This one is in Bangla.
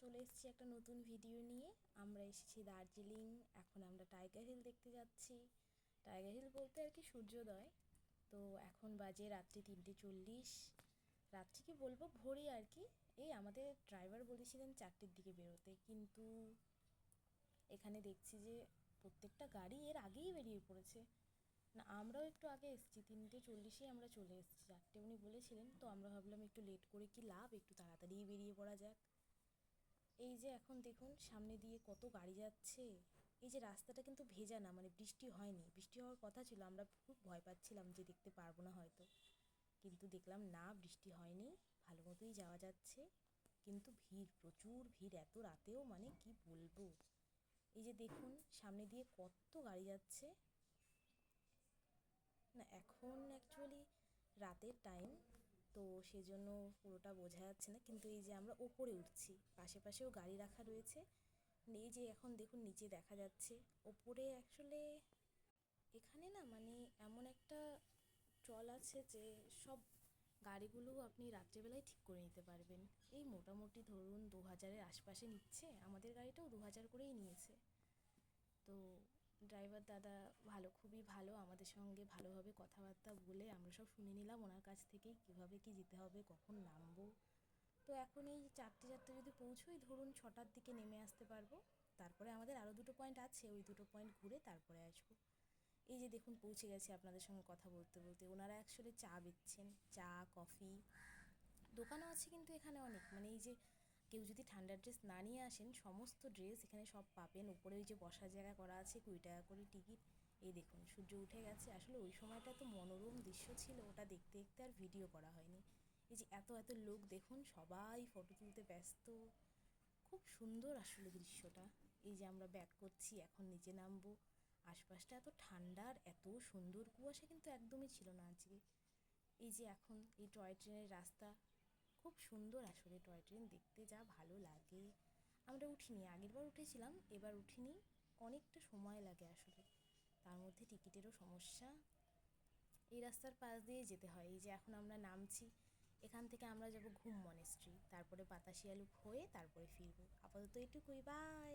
চলে এসেছি একটা নতুন ভিডিও নিয়ে। আমরা এসেছি দার্জিলিং। এখন আমরা টাইগার হিল দেখতে যাচ্ছি। টাইগার হিল বলতে আর কি সূর্যোদয়। তো এখন বাজে রাত্রি 3:40। রাত্রি কি বলবো, ভোরে আর কি। এই আমাদের ড্রাইভার বলেছিলেন 4টের দিকে বেরোতে, কিন্তু এখানে দেখছি যে প্রত্যেকটা গাড়ি এর আগেই বেরিয়ে পড়েছে। না, আমরাও একটু আগে এসেছি, 3:40 আমরা চলে এসেছি। 4টে উনি বলেছিলেন, তো আমরা ভাবলাম একটু লেট করে কি লাভ, একটু তাড়াতাড়ি বেরিয়ে পড়া যাক। এই যে এখন দেখুন সামনে দিয়ে কত গাড়ি যাচ্ছে। এই যে রাস্তাটা কিন্তু ভেজা না, মানে বৃষ্টি হয়নি, বৃষ্টি হওয়ার কথা ছিল। আমরা খুব ভয় পাচ্ছিলাম যে দেখতে পারবো না হয়তো, কিন্তু দেখলাম না, বৃষ্টি হয়নি, ভালো মতোই যাওয়া যাচ্ছে। কিন্তু ভিড়, প্রচুর ভিড়, এত রাতেও, মানে কি বলবো। এই যে দেখুন সামনে দিয়ে কত গাড়ি যাচ্ছে। না, এখন অ্যাকচুয়ালি রাতের টাইম, তো সেজন্য পুরোটা বোঝা যাচ্ছে না, কিন্তু এই যে আমরা ওপরে উঠছি, পাশে পাশেও গাড়ি রাখা রয়েছে। এই যে এখন দেখুন নিচে দেখা যাচ্ছে। ওপরে অ্যাকচুয়ালি এখানে না, মানে এমন একটা চল আছে যে সব গাড়িগুলো আপনি রাত্রেবেলায় ঠিক করে নিতে পারবেন। এই মোটামুটি ধরুন 2000-এর আশপাশে নিচ্ছে। আমাদের গাড়িটাও 2000 করেই নিয়েছে। তো ড্রাইভার দাদা ভালো, খুবই ভালো, আমাদের সঙ্গে ভালোভাবে কথাবার্তা বলে আমরা সব শুনে নিলাম ওনার কাছ থেকেই কীভাবে কী যেতে হবে, কখন নামবো। তো এখন এই 4টে যদি পৌঁছোই, ধরুন 6টার দিকে নেমে আসতে পারবো। তারপরে আমাদের আরও 2টো পয়েন্ট আছে, ওই 2টো পয়েন্ট ঘুরে তারপরে আসবো। এই যে দেখুন পৌঁছে গেছে আপনাদের সঙ্গে কথা বলতে বলতে। ওনারা অ্যাকচুয়ালি চা বেচছেন, চা কফি, দোকানও আছে কিন্তু এখানে অনেক। মানে এই যে কেউ যদি ঠান্ডার ড্রেস না নিয়ে আসেন, সমস্ত ড্রেস এখানে সব পাবেন। উপরে ওই যে বসার জায়গা করা আছে, 20 টাকা করে টিকিট। এই দেখুন সূর্য উঠে গেছে। আসলে ওই সময়টা তো মনোরম দৃশ্য ছিল, ওটা দেখতে দেখতে আর ভিডিও করা হয়নি। এই যে এত এত লোক দেখুন, সবাই ফটো তুলতে ব্যস্ত। খুব সুন্দর আসলে দৃশ্যটা। এই যে আমরা ব্যাক করছি, এখন নিচে নামবো। আশপাশটা এত ঠান্ডার, এত সুন্দর, কুয়াশা কিন্তু একদমই ছিল না আজকে। এই যে এখন এই টয় ট্রেনের রাস্তা, খুব সুন্দর আসলে। টয় ট্রেন দেখতে যা ভালো লাগে। আমরা উঠিনি, আগেরবার উঠেছিলাম, এবার উঠিনি। অনেকটা সময় লাগে আসলে, তার মধ্যে টিকিটেরও সমস্যা। এই রাস্তার পাশ দিয়ে যেতে হয়। এই যে এখন আমরা নামছি, এখান থেকে আমরা যাব ঘুম মনেস্ট্রি, তারপরে বাতাসিয়া লুপ হয়ে তারপরে ফিরবো। আপাতত এটুকুই, বাই।